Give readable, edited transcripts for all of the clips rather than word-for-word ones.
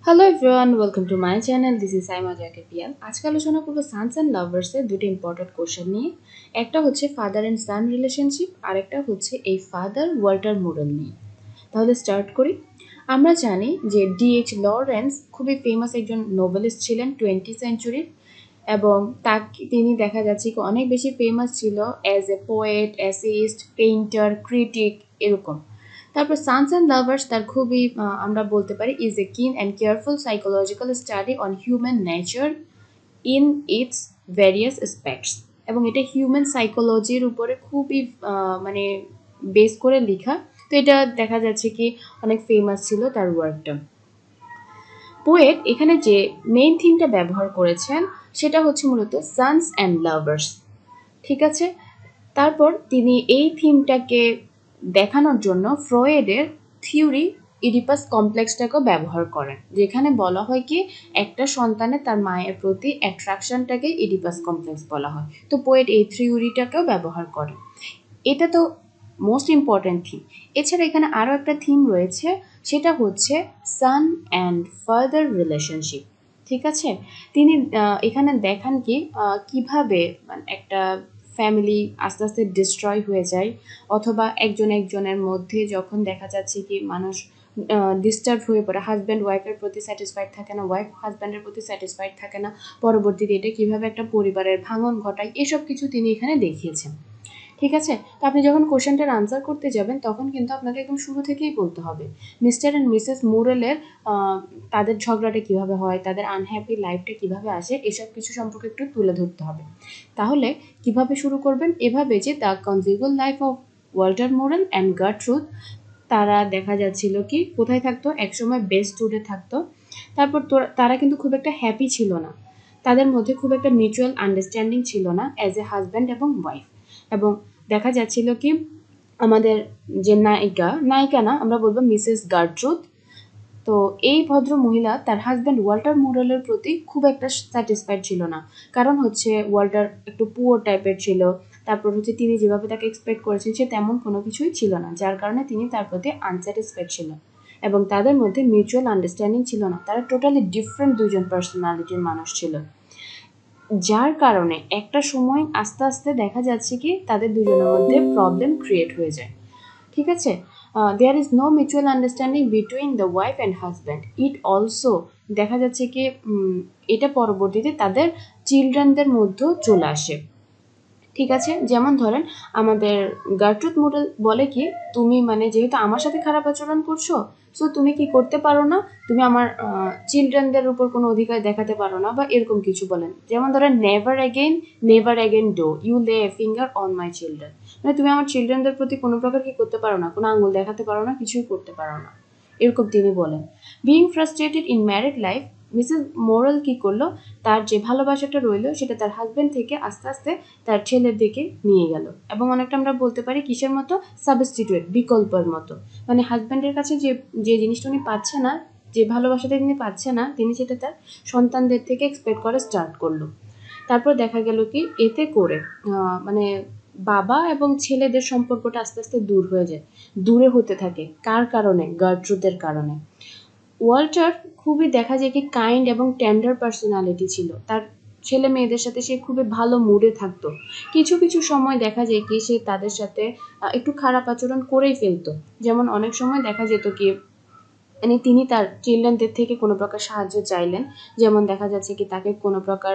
Hello everyone, welcome to my channel. This is Saima Zakir. আজকে আলোচনা করবো সানস অ্যান্ড লাভার্সের দুটো ইম্পর্টেন্ট কোশ্চেন নিয়ে। একটা হচ্ছে ফাদার অ্যান্ড সান রিলেশনশিপ, আর একটা হচ্ছে এই ফাদার ওয়াল্টার মোরেল নিয়ে। তাহলে স্টার্ট করি। আমরা জানি যে ডিএইচ লরেন্স খুবই ফেমাস একজন নোবেলিস্ট ছিলেন 20th সেঞ্চুরির, এবং তিনি দেখা যাচ্ছে কি অনেক বেশি ফেমাস ছিল as a poet, artist, painter, critic এরকম। তারপর সানস অ্যান্ড লাভার্স তার খুবই আমরা বলতে পারি ইজ এ কিন and careful psychological study on human nature in it's various aspects, এবং এটা হিউম্যান সাইকোলজির উপরে খুবই মানে বেস করে লেখা। তো এটা দেখা যাচ্ছে কি অনেক ফেমাস ছিল তার ওয়ার্কটা। পোয়েট এখানে যে মেইন থিমটা ব্যবহার করেছেন সেটা হচ্ছে মূলত সানস অ্যান্ড লাভার্স, ঠিক আছে। তারপর তিনি এই থিমটাকে দেখানোর জন্য ফ্রয়েডের থিওরি ইডিপাস কমপ্লেক্সটাকেও ব্যবহার করেন, যেখানে বলা হয় কি একটা সন্তানের তার মায়ের প্রতি অ্যাট্রাকশনটাকে ইডিপাস কমপ্লেক্স বলা হয়। তো পোয়েট এই থিওরিটাকেও ব্যবহার করেন। এটা তো মোস্ট ইম্পর্ট্যান্ট থিম। এছাড়া এখানে আরও একটা থিম রয়েছে, সেটা হচ্ছে সান অ্যান্ড ফাদার রিলেশনশিপ, ঠিক আছে। তিনি এখানে দেখান কি কিভাবে একটা ফ্যামিলি আস্তে আস্তে ডিস্ট্রয় হয়ে যায়, অথবা একজন একজনের মধ্যে যখন দেখা যাচ্ছে কি মানুষ ডিস্টার্ব হয়ে পড়ে, হাজব্যান্ড ওয়াইফের প্রতি স্যাটিসফাইড থাকে না, ওয়াইফ হাজব্যান্ডের প্রতি স্যাটিসফাইড থাকে না, পরবর্তীতে এটা কিভাবে একটা পরিবারের ভাঙন ঘটায়, এসব কিছু তিনি এখানে দেখিয়েছেন, ঠিক আছে। তো আপনি যখন কোশ্চেনটার আনসার করতে যাবেন তখন কিন্তু আপনাকে একদম শুরু থেকেই বলতে হবে মিস্টার অ্যান্ড মিসেস মোরেলের তাদের ঝগড়াটা কিভাবে হয়, তাদের আনহ্যাপি লাইফটা কিভাবে আসে, এসব কিছু সম্পর্কে একটু তুলে ধরতে হবে। তাহলে কিভাবে শুরু করবেন? এভাবে যে the conjugal life of Walter Morel and Gertrude, তারা দেখা যাচ্ছিল কি কোথায় থাকতো, একসময় বেস্ট উডে থাকতো। তারপর তারা কিন্তু খুব একটা হ্যাপি ছিল না, তাদের মধ্যে খুব একটা মিউচুয়াল আন্ডারস্ট্যান্ডিং ছিল না অ্যাজ এ হাজব্যান্ড এবং ওয়াইফ। এবং দেখা যাচ্ছিল কি আমাদের যে নায়িকা না, আমরা বলবো মিসেস গার্ট্রুড, তো এই ভদ্র মহিলা তার হাজব্যান্ড ওয়াল্টার মোরেলের প্রতি খুব একটা স্যাটিসফাইড ছিল না। কারণ হচ্ছে ওয়াল্টার একটু পুয়ার টাইপের ছিল, তারপর হচ্ছে তিনি যেভাবে তাকে এক্সপেক্ট করেছেন সে তেমন কোনো কিছুই ছিল না, যার কারণে তিনি তার প্রতি আনস্যাটিসফাইড ছিল, এবং তাদের মধ্যে মিউচুয়াল আন্ডারস্ট্যান্ডিং ছিল না। তারা টোটালি ডিফারেন্ট দুজন পার্সোনালিটির মানুষ ছিল, যার কারণে একটা সময় আস্তে আস্তে দেখা যাচ্ছে কি তাদের দুজনের মধ্যে প্রবলেম ক্রিয়েট হয়ে যায়, ঠিক আছে। There is no mutual understanding between the wife and husband. It also দেখা যাচ্ছে কি এটা পরবর্তীতে তাদের চিলড্রেনদের মধ্যেও চলে আসে, ঠিক আছে। যেমন ধরেন আমাদের গার্ট্রুড মোডেল বলে কি তুমি যেহেতু আমার সাথে খারাপ আচরণ করছো, সো তুমি কি করতে পারো না, তুমি আমার চিলড্রেনদের উপর কোনো অধিকার দেখাতে পারো না, বা এরকম কিছু বলেন। যেমন ধরেন নেভার অ্যাগেন ডো ইউ লে এ ফিঙ্গার অন মাই চিলড্রেন, তুমি আমার চিলড্রেনদের প্রতি কোনো প্রকার কি করতে পারো না, কোনো আঙুল দেখাতে পারো না, কিছুই করতে পারো না, এরকম তিনি বলেন। Being frustrated in married life, Mrs moral কি করলো, তার যে ভালোবাসাটা রইলো সেটা তার হাজব্যান্ড থেকে আস্তে আস্তে তার ছেলের দিকে নিয়ে গেল, এবং অনেকটা আমরা বলতে পারি কিসের মতো, সাবস্টিটিউট, বিকল্পের মতো। হাজব্যান্ডের কাছে যে যে জিনিসটা উনি পাচ্ছে না, যে ভালোবাসাটা তিনি পাচ্ছে না, তিনি সেটা তার সন্তানদের থেকে এক্সপেক্ট করা স্টার্ট করলো। তারপর দেখা গেল কি এতে করে বাবা এবং ছেলেদের সম্পর্কটা আস্তে আস্তে দূর হয়ে যায়, দূরে হতে থাকে। কার কারণে? গার্ট্রুডের কারণে। ওয়াল্টার খুবই দেখা যায় কি কাইন্ড এবং টেন্ডার পার্সোনালিটি ছিল, তার ছেলে মেয়েদের সাথে সে খুবই ভালো মুডে থাকতো। কিছু কিছু সময় দেখা যায় কি সে তাদের সাথে একটু খারাপ আচরণ করেই ফেলতো। যেমন অনেক সময় দেখা যেত কি তিনি তার চিলড্রেনদের থেকে কোনো প্রকার সাহায্য চাইলেন, যেমন দেখা যাচ্ছে কি তাকে কোনো প্রকার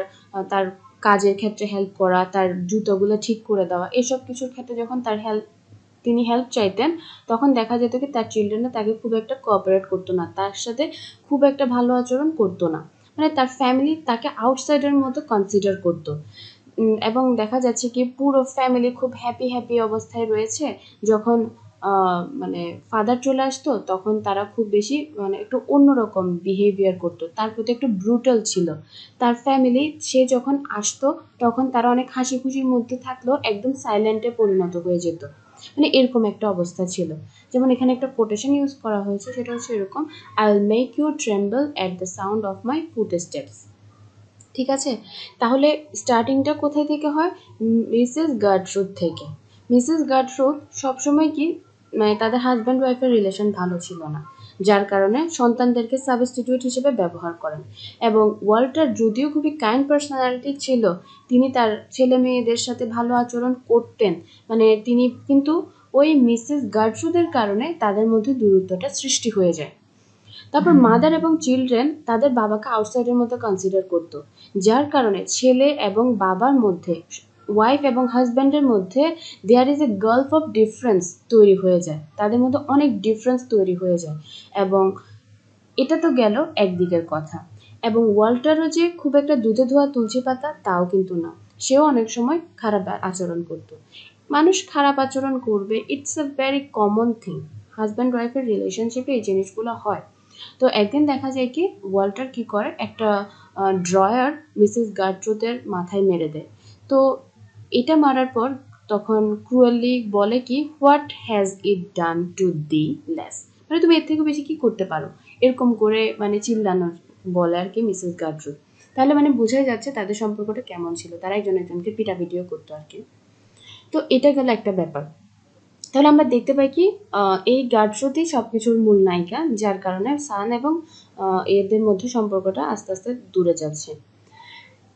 তার কাজের ক্ষেত্রে হেল্প করা, তার জুতোগুলো ঠিক করে দেওয়া, এসব কিছুর ক্ষেত্রে যখন তিনি হেল্প চাইতেন, তখন দেখা যেত কি তার চিলড্রেনরা তাকে খুব একটা কোঅপারেট করতো না, তার সাথে খুব একটা ভালো আচরণ করতো না, তার ফ্যামিলি তাকে আউটসাইডার মতো কনসিডার করতো। এবং দেখা যাচ্ছে কি পুরো ফ্যামিলি খুব হ্যাপি হ্যাপি অবস্থায় রয়েছে, যখন ফাদার চলে আসতো তখন তারা খুব বেশি একটু অন্যরকম বিহেভিয়ার করতো, তার প্রতি একটু ব্রুটাল ছিল। তার ফ্যামিলি সে যখন আসতো তখন তারা অনেক হাসি খুশির মধ্যে থাকলেও একদম সাইলেন্টে পরিণত হয়ে যেত, এরকম একটা অবস্থা ছিল। যেমন এখানে একটা কোটেশন ইউজ করা হয়েছে, সেটা হচ্ছে এরকম, I will make you tremble at the sound of my foot steps, ঠিক আছে। তাহলে স্টার্টিংটা কোথায় থেকে হয়? মিসেস গার্ট্রুড থেকে। মিসেস গার্ট্রুড সবসময় কি তাদের হাজব্যান্ড ওয়াইফের রিলেশন ভালো ছিল না, যার কারণে সন্তানদেরকে সাবস্টিটিউট হিসেবে ব্যবহার করেন। এবং ওয়াল্টার যদিও খুবই কাইন্ড পার্সোনালিটি ছিল, তিনি তার ছেলে মেয়েদের সাথে ভালো আচরণ করতেন, মানে তিনি কিন্তু ওই মিসেস গার্ট্রুডের কারণে তাদের মধ্যে দূরত্বটা সৃষ্টি হয়ে যায়। তারপর মাদার এবং চিলড্রেন তাদের বাবাকে আউটসাইডের মতো কনসিডার করত, যার কারণে ছেলে এবং বাবার মধ্যে, ওয়াইফ এবং হাজব্যান্ডের মধ্যে there is a gulf of difference তৈরি হয়ে যায়, তাদের মধ্যে অনেক ডিফারেন্স তৈরি হয়ে যায়। এবং এটা তো গেল একদিকের কথা। এবং ওয়াল্টারও যে খুব একটা দুধে ধোয়া তুলসী পাতা তাও কিন্তু না, সেও অনেক সময় খারাপ আচরণ করত। মানুষ খারাপ আচরণ করবে, it's a very common thing, husband ওয়াইফের রিলেশনশিপে এই জিনিসগুলো হয়। তো একদিন দেখা যায় কি ওয়াল্টার কি করে, একটা ড্রয়ার মিসেস গার্ট্রুডের মাথায় মেরে দেয়। তো এটা মারার পর তখন ক্রুয়েলি বলে কি, what has it done to the less, মানে তুমি এর থেকে বেশি কি করতে পারো, এরকম করে মানে চিল্লানোর বলে আর কি মিসেস গার্ট্রুড। তাহলে মানে বোঝাই যাচ্ছে তাদের সম্পর্কটা কেমন ছিল, তারা একজন একজনকে পিটাপিটিও করতো আর কি। তো এটা গেল একটা ব্যাপার। তাহলে আমরা দেখতে পাই কি এই গার্ট্রুডই সবকিছুর মূল নায়িকা, যার কারণে সান এবং এদের মধ্যে সম্পর্কটা আস্তে আস্তে দূরে যাচ্ছে।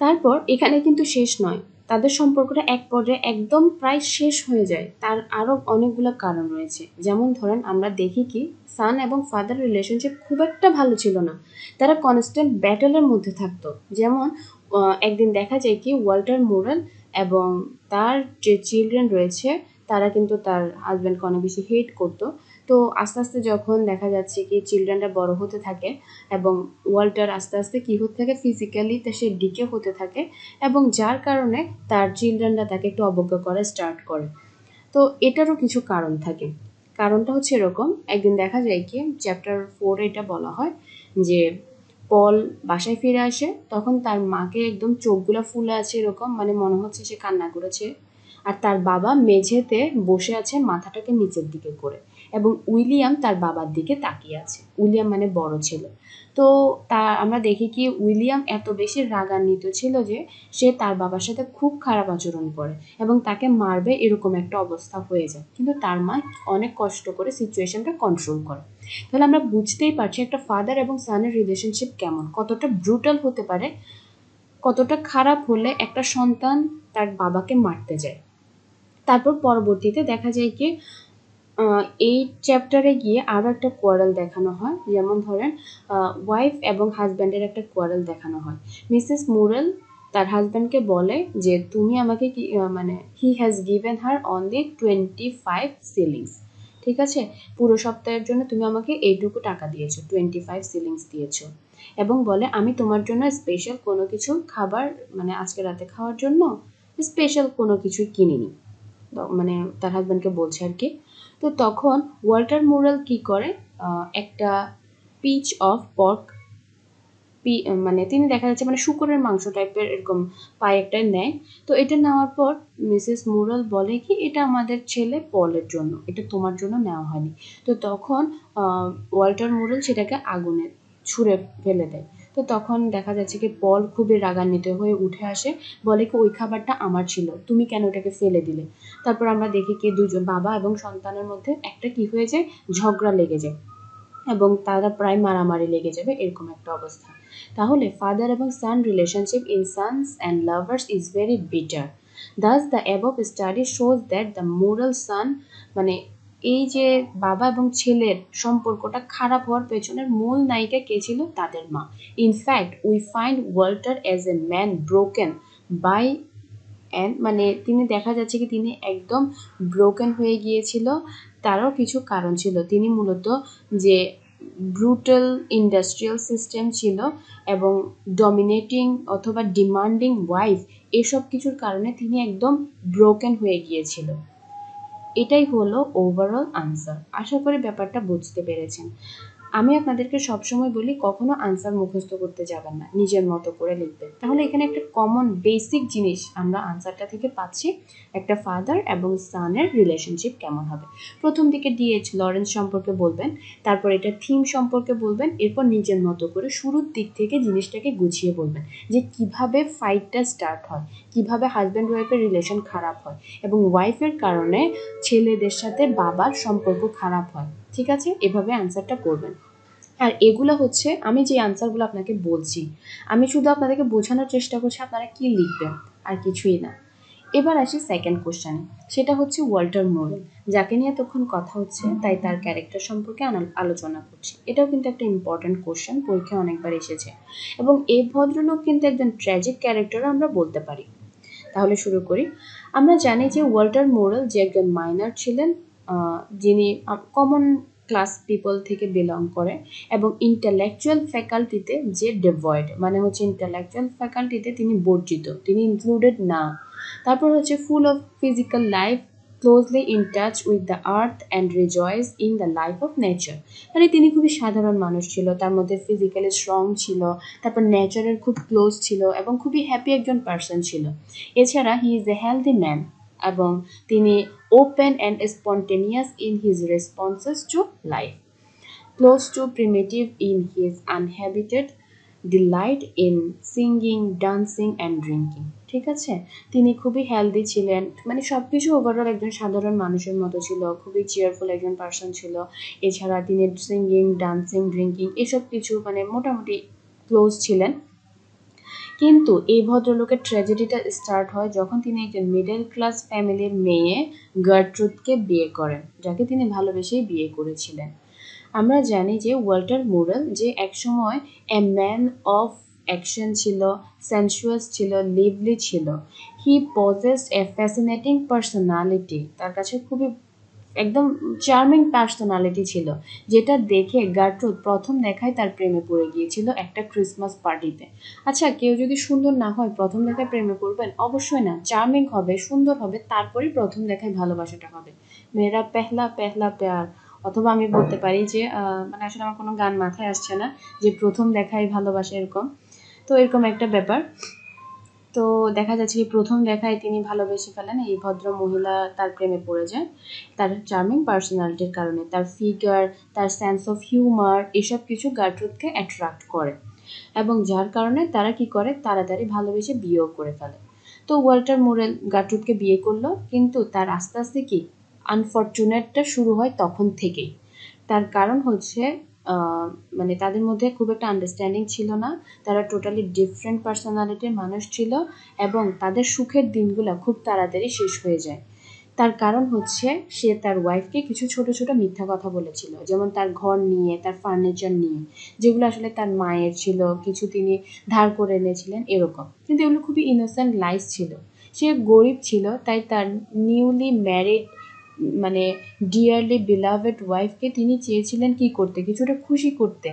তারপর এখানে কিন্তু শেষ নয়, তাদের সম্পর্কটা এক পর্যায়ে একদম প্রায় শেষ হয়ে যায়। তার আরও অনেকগুলো কারণ রয়েছে, যেমন ধরেন আমরা দেখি কি সান এবং ফাদার রিলেশনশিপ খুব একটা ভালো ছিল না, তারা কনস্ট্যান্ট ব্যাটলের মধ্যে থাকতো। যেমন একদিন দেখা যায় কি ওয়াল্টার মোরেল এবং তার যে চিলড্রেন রয়েছে তারা কিন্তু তার হাজব্যান্ডকে অনেক বেশি হেট করতো। তো আস্তে আস্তে যখন দেখা যাচ্ছে কি চিলড্রেনরা বড় হতে থাকে এবং ওয়াল্টার আস্তে আস্তে কী হতে থাকে, ফিজিক্যালি তা সে ডিকে হতে থাকে, এবং যার কারণে তার চিলড্রেনরা তাকে একটু অবজ্ঞা করা স্টার্ট করে। তো এটারও কিছু কারণ থাকে। কারণটা হচ্ছে এরকম, একদিন দেখা যায় কি চ্যাপ্টার 4 এটা বলা হয় যে পল বাসায় ফিরে আসে, তখন তার মাকে একদম চোখগুলো ফুলে আছে এরকম, মানে মনে হচ্ছে সে কান্না করেছে। আর তার বাবা মেঝেতে বসে আছে মাথাটাকে নিচের দিকে করে, এবং উইলিয়াম তার বাবার দিকে তাকিয়ে আছে, উইলিয়াম মানে বড় ছেলে। তো আমরা দেখি কি উইলিয়াম এত বেশি রাগান্বিত ছিল যে সে তার বাবার সাথে খুব খারাপ আচরণ করে এবং তাকে মারবে এরকম একটা অবস্থা হয়ে যায়, কিন্তু তার মা অনেক কষ্ট করে সিচুয়েশনটা কন্ট্রোল করে। তাহলে আমরা বুঝতেই পারছি একটা ফাদার এবং সানের রিলেশনশিপ কেমন, কতটা ব্রুটাল হতে পারে, কতটা খারাপ হলে একটা সন্তান তার বাবাকে মারতে যায়। তারপর পরবর্তীতে দেখা যায় কি এই চ্যাপ্টারে গিয়ে আরও একটা কোয়ারেল দেখানো হয়, যেমন ধরেন ওয়াইফ এবং হাজব্যান্ডের একটা কোয়ারেল দেখানো হয়। মিসেস মুরেল তার হাজব্যান্ডকে বলে যে তুমি আমাকে কি মানে he has given her only 25 সিলিংস, ঠিক আছে, পুরো সপ্তাহের জন্য তুমি আমাকে এইটুকু টাকা দিয়েছো, 25 সিলিংস দিয়েছো, এবং বলে আমি তোমার জন্য স্পেশাল কোনো কিছু খাবার, মানে আজকে রাতে খাওয়ার জন্য স্পেশাল কোনো কিছু কিনিনি, মানে তার হাজব্যান্ডকে বলছে আর কি। তো তখন ওয়াল্টার মোরেল কি করে, একটা পিচ অফ পর্ক, মানে তিনি দেখা যাচ্ছে মানে শুকরের মাংস টাইপের এরকম পায়ে একটা নেয়। তো এটা নেওয়ার পর মিসেস মোরেল বলে কি এটা আমাদের ছেলে পলের জন্য, এটা তোমার জন্য নেওয়া হয়নি। তো তখন ওয়াল্টার মোরেল সেটাকে আগুনে ছুঁড়ে ফেলে দেয়। তো তখন দেখা যাচ্ছে কি পল খুবই রাগান্বিত হয়ে উঠে আসে, বলে কি ওই খাবারটা আমার ছিল, তুমি কেন ওটাকে ফেলে দিলে। তারপর আমরা দেখি কি দুজন বাবা এবং সন্তানের মধ্যে একটা কি হয়ে যায়, ঝগড়া লেগে যায় এবং তারা প্রায় মারামারি লেগে যাবে এরকম একটা অবস্থা। তাহলে ফাদার এবং son relationship in Sons and Lovers is very bitter. Thus the above study shows that the moral son, মানে এই যে বাবা এবং ছেলের সম্পর্কটা খারাপ হওয়ার পেছনের মূল নায়িকা কে ছিল, তাদের মা। In fact we find Walter as a man broken by and, মানে তিনি দেখা যাচ্ছে কি তিনি একদম ব্রোকেন হয়ে গিয়েছিল। তারও কিছু কারণ ছিল, তিনি মূলত যে ব্রুটাল ইন্ডাস্ট্রিয়াল সিস্টেম ছিল এবং ডমিনেটিং অথবা ডিমান্ডিং ওয়াইফ, এসব কিছুর কারণে তিনি একদম ব্রোকেন হয়ে গিয়েছিল। এটাই হলো ওভারঅল আনসার। আশা করি ব্যাপারটা বুঝতে পেরেছেন। আমি আপনাদেরকে সবসময় বলি কখনো আনসার মুখস্থ করতে যাবেন না, নিজের মতো করে লিখবেন। তাহলে এখানে একটা কমন বেসিক জিনিস আমরা আনসারটা থেকে পাচ্ছি, একটা ফাদার এবং সানের রিলেশনশিপ কেমন হবে। প্রথম দিকে ডিএইচ লরেন্স সম্পর্কে বলবেন, তারপর এটা থিম সম্পর্কে বলবেন, এরপর নিজের মতো করে শুরুর দিক থেকে জিনিসটাকে গুছিয়ে বলবেন যে কিভাবে ফাইটটা স্টার্ট হয়, কিভাবে হাজব্যান্ড ওয়াইফের রিলেশন খারাপ হয় এবং ওয়াইফের কারণে ছেলেদের সাথে বাবার সম্পর্ক খারাপ হয়। ঠিক আছে, এভাবে আনসারটা করবেন। আর এগুলো হচ্ছে আমি যে আনসারগুলো আপনাকে বলছি, আমি শুধু আপনাদেরকে বোঝানোর চেষ্টা করছি আপনারা কি লিখবেন, আর কিছুই না। এবার আসি সেকেন্ড কোশ্চেনে, সেটা হচ্ছে ওয়াল্টার মোরেল, যাকে নিয়ে তখন কথা হচ্ছে, তাই তার ক্যারেক্টার সম্পর্কে আলোচনা করছি। এটাও কিন্তু একটা ইম্পর্ট্যান্ট কোশ্চেন, পরীক্ষায় অনেকবার এসেছে, এবং এই ভদ্রলোক কিন্তু একজন ট্র্যাজিক ক্যারেক্টার আমরা বলতে পারি। তাহলে শুরু করি। আমরা জানি যে ওয়াল্টার মোরেল যে একজন মাইনার ছিলেন, যিনি কমন ক্লাস পিপল থেকে বিলং করে, এবং ইন্টালেকচুয়াল ফ্যাকাল্টিতে যে ডেভয়েড, মানে হচ্ছে ইন্টালেকচুয়াল ফ্যাকাল্টিতে তিনি বর্জিত, তিনি ইনক্লুডেড না। তারপর হচ্ছে full of physical life, closely in touch with the earth and rejoice in the life of nature. মানে তিনি খুবই সাধারণ মানুষ ছিল, তার মধ্যে ফিজিক্যালি স্ট্রং ছিল, তারপর নেচারের খুব ক্লোজ ছিল, এবং খুবই হ্যাপি একজন পার্সন ছিল। এছাড়া he is a healthy man, এবং তিনি open and spontaneous in his responses to life, close to primitive in his uninhibited delight in singing, dancing and drinking। ঠিক আছে, তিনি খুবই হেলদি ছিলেন, মানে সবকিছু ওভারঅল একজন সাধারণ মানুষের মতো ছিল, খুবই চিয়ারফুল একজন পার্সন ছিল। এছাড়া তিনি সিঙ্গিং, ডান্সিং, ড্রিঙ্কিং এসব কিছু মানে মোটামুটি ক্লোজ ছিলেন। কিন্তু এই ভদ্রলোকের ট্র্যাজেডিটা স্টার্ট হয় যখন তিনি একজন মিডল ক্লাস ফ্যামিলির মেয়ে গার্ট্রুডকে বিয়ে করেন, যাকে তিনি ভালোবেসেই বিয়ে করেছিলেন। আমরা জানি যে ওয়াল্টার মোরেল যে একসময় এ ম্যান অফ অ্যাকশন ছিল, সেন্সুয়াস ছিল, লিভলি ছিল। হি পজেসড এ ফ্যাসিনেটিং পার্সোনালিটি, তার কাছে খুবই একদম চার্মিং পার্সোনালিটি ছিল, যেটা দেখে গার্ট্রুড প্রথম দেখায় তার প্রেমে পড়ে গিয়েছিল একটা ক্রিসমাস পার্টিতে। আচ্ছা, কেউ যদি সুন্দর না হয় প্রথম দেখায় প্রেমে পড়বেন? অবশ্যই না, চার্মিং হবে, সুন্দর হবে, তারপরেই প্রথম দেখায় ভালোবাসাটা হবে। মেয়েরা পেহলা পেহলা প্যার, অথবা আমি বলতে পারি যে মানে আসলে আমার কোনো গান মাথায় আসছে না, যে প্রথম দেখায় ভালোবাসা এরকম, তো এরকম একটা ব্যাপার। তো দেখা যাচ্ছে কি প্রথম দেখায় তিনি ভালোবেসে ফেলেন, এই ভদ্র মহিলা তার প্রেমে পড়ে যায় তার চার্মিং পার্সোনালিটির কারণে, তার ফিগার, তার সেন্স অফ হিউমার, এসব কিছু গার্ট্রুডকে অ্যাট্রাক্ট করে, এবং যার কারণে তারা কি করে, তাড়াতাড়ি ভালোবেসে বিয়েও করে ফেলে। তো ওয়াল্টার মোরেল গার্ট্রুডকে বিয়ে করলো, কিন্তু তার আস্তে আস্তে কি আনফরচুনেটটা শুরু হয় তখন থেকেই। তার কারণ হচ্ছে মানে তাদের মধ্যে খুব একটা আন্ডারস্ট্যান্ডিং ছিল না, তারা টোটালি ডিফারেন্ট পার্সোনালিটির মানুষ ছিল, এবং তাদের সুখের দিনগুলো খুব তাড়াতাড়ি শেষ হয়ে যায়। তার কারণ হচ্ছে সে তার ওয়াইফকে কিছু ছোট ছোট মিথ্যা কথা বলেছিল, যেমন তার ঘর নিয়ে, তার ফার্নিচার নিয়ে, যেগুলো আসলে তার মায়ের ছিল, কিছু তিনি ধার করে এনেছিলেন এরকম, কিন্তু এগুলো খুবই ইনোসেন্ট লাইস ছিল। সে গরিব ছিল, তাই তার নিউলি ম্যারিড মানে ডিয়ারলি বিলাভেড ওয়াইফকে তিনি চেয়েছিলেন কি করতে, কিছুটা খুশি করতে।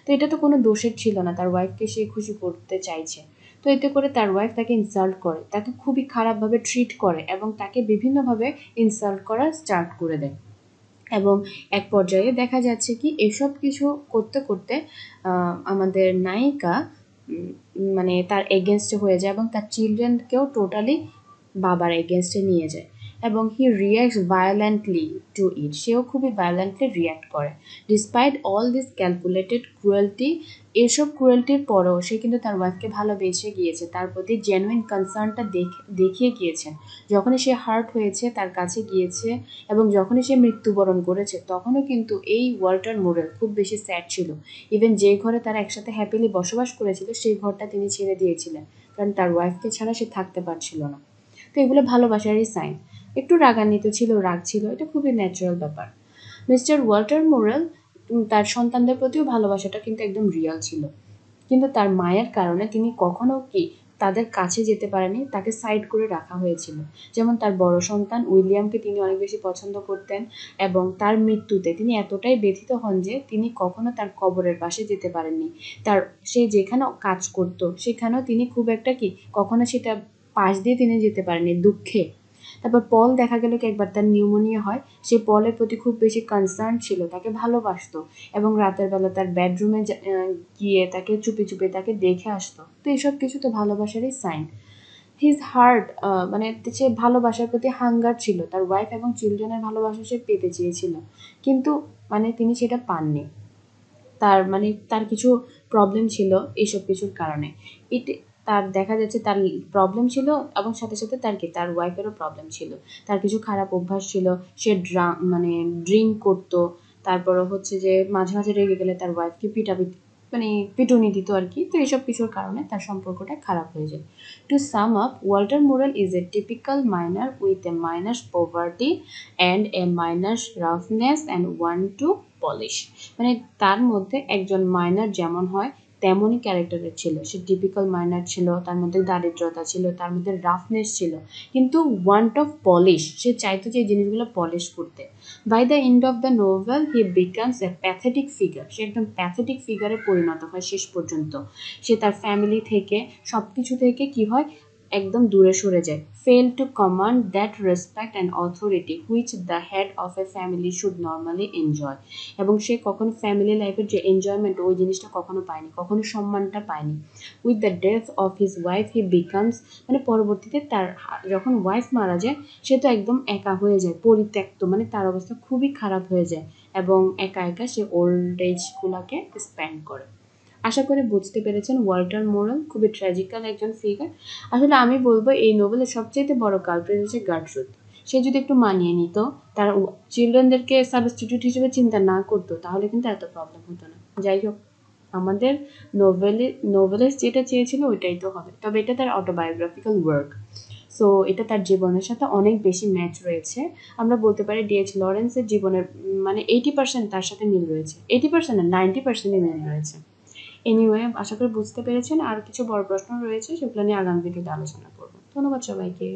তো এটা তো কোনো দোষের ছিল না, তার ওয়াইফকে সে খুশি করতে চাইছে। তো এতে করে তার ওয়াইফ তাকে ইনসাল্ট করে, তাকে খুবই খারাপভাবে ট্রিট করে, এবং তাকে বিভিন্নভাবে ইনসাল্ট করা স্টার্ট করে দেয়। এবং এক পর্যায়ে দেখা যাচ্ছে কি এসব কিছু করতে করতে আমাদের নায়িকা মানে তার এগেনস্টে হয়ে যায়, এবং তার চিলড্রেনকেও টোটালি বাবার এগেনস্টে নিয়ে যায়, এবং হি রিয়াক্টস ভায়োলেন্টলি টু ইট, সেও খুবই ভায়োলেন্টলি রিয়াক্ট করে। Despite all this calculated cruelty, এসব ক্রুয়েলটির পরেও সে কিন্তু তার ওয়াইফকে ভালোবেসে গিয়েছে, তার প্রতি জেনুইন কনসার্নটা দেখিয়ে গিয়েছেন। যখনই সে হার্ট হয়েছে তার কাছে গিয়েছে, এবং যখনই সে মৃত্যুবরণ করেছে তখনও কিন্তু এই ওয়াল্টার মোরেল খুব বেশি স্যাড ছিল। ইভেন যে ঘরে তারা একসাথে হ্যাপিলি বসবাস করেছিল সেই ঘরটা তিনি ছেড়ে দিয়েছিলেন, কারণ তার ওয়াইফকে ছাড়া সে থাকতে পারছিল না। তো এগুলো ভালোবাসারই সাইন। একটু রাগান্বিত ছিল, রাগ ছিল, এটা খুবই ন্যাচারাল ব্যাপার। মিস্টার ওয়াল্টার মোরেল তার সন্তানদের প্রতিও ভালোবাসাটা কিন্তু একদম রিয়াল ছিল, কিন্তু তার মায়ের কারণে তিনি কখনো কি তাদের কাছে যেতে পারেনি, তাকে সাইড করে রাখা হয়েছিল। যেমন তার বড় সন্তান উইলিয়ামকে তিনি অনেক বেশি পছন্দ করতেন, এবং তার মৃত্যুতে তিনি এতটাই ব্যথিত হন যে তিনি কখনো তার কবরের পাশে যেতে পারেননি। তার সে যেখানে কাজ করত সেখানেও তিনি খুব একটা কি কখনো সেটা পাশ দিয়ে তিনি যেতে পারেননি দুঃখে। তারপর পল দেখা গেল কি একবার তার নিউমোনিয়া হয়, সে পলের প্রতি খুব বেশি কনসার্ন ছিল, তাকে ভালোবাসতো, এবং রাতের বেলা তার বেডরুমে গিয়ে তাকে চুপি চুপি তাকে দেখে আসতো। তো এইসব কিছু তো ভালোবাসারই সাইন। হিজ হার্ট মানে সে ভালোবাসার প্রতি হাঙ্গার ছিল, তার ওয়াইফ এবং চিলড্রেনের ভালোবাসা সে পেতে চেয়েছিল, কিন্তু মানে তিনি সেটা পাননি। তার মানে তার কিছু প্রবলেম ছিল এইসব কিছুর কারণে। ইট তার দেখা যাচ্ছে তার প্রবলেম ছিল, এবং সাথে সাথে তার কি তার ওয়াইফেরও প্রবলেম ছিল। তার কিছু খারাপ অভ্যাস ছিল, সে মানে ড্রিঙ্ক করতো, তারপরও হচ্ছে যে মাঝে মাঝে রেগে গেলে তার ওয়াইফকে মানে পিটুনি দিত আর কি। তো এইসব কিছুর কারণে তার সম্পর্কটা খারাপ হয়ে যায়। To sum up, Walter Morel is a typical miner with a minus poverty and a minus roughness and one to polish. মানে তার মধ্যে একজন মাইনার যেমন হয় তেমনই ক্যারেক্টারের ছিল। সে টিপিক্যাল মাইনার ছিল, তার মধ্যে দারিদ্রতা ছিল, তার মধ্যে রাফনেস ছিল, কিন্তু ওয়ান্ট অফ পলিশ, সে চাইতো যে এই জিনিসগুলো পলিশ করতে। By the end of the novel he becomes a pathetic figure. সে একদম প্যাথেটিক ফিগারে পরিণত হয় শেষ পর্যন্ত। সে তার ফ্যামিলি থেকে, সব কিছু থেকে কি হয়, একদম দূরে সরে যায়। Fail to command that respect and authority which the head of A family should normally enjoy. এবং সে কখনো ফ্যামিলি লাইফের যে এনজয়মেন্ট, ওই জিনিসটা কখনো পায়নি, কখনো সম্মানটা পায়নি। With the death of his wife he becomes, মানে পরবর্তীতে তার যখন ওয়াইফ মারা যায়, সে তো একদম একা হয়ে যায়, পরিত্যক্ত, মানে তার অবস্থা খুবই খারাপ হয়ে যায় এবং একা একা সে ওল্ড এজগুলোকে স্পেন্ড করে। আশা করি বুঝতে পেরেছেন ওয়াল্টার মোরেল খুবই ট্র্যাজিক্যাল একজন ফিগার। আসলে আমি বলবো এই নোবেলের সবচেয়ে বড় কালপ্রিট হচ্ছে গার্ট্রুড। সে যদি একটু মানিয়ে নিত, তার চিলড্রেনদেরকে সাবস্টিটিউট হিসেবে চিন্তা না করতো, তাহলে কিন্তু এত প্রবলেম হতো না। যাই হোক, আমাদের নোভেলে যেটা চেয়েছিল ওইটাই তো হবে, তবে এটা তার অটোবায়োগ্রাফিক্যাল ওয়ার্ক। সো এটা তার জীবনের সাথে অনেক বেশি ম্যাচ রয়েছে। আমরা বলতে পারি ডিএইচ লরেন্সের জীবনের মানে 80% তার সাথে মিল রয়েছে, 80% না 90%ই মিল রয়েছে। এনিওয়ে, আশা করি বুঝতে পেরেছেন। আর কিছু বড় প্রশ্ন রয়েছে, সেগুলো নিয়ে আগামী ভিডিওতে আলোচনা করবো। ধন্যবাদ সবাইকে।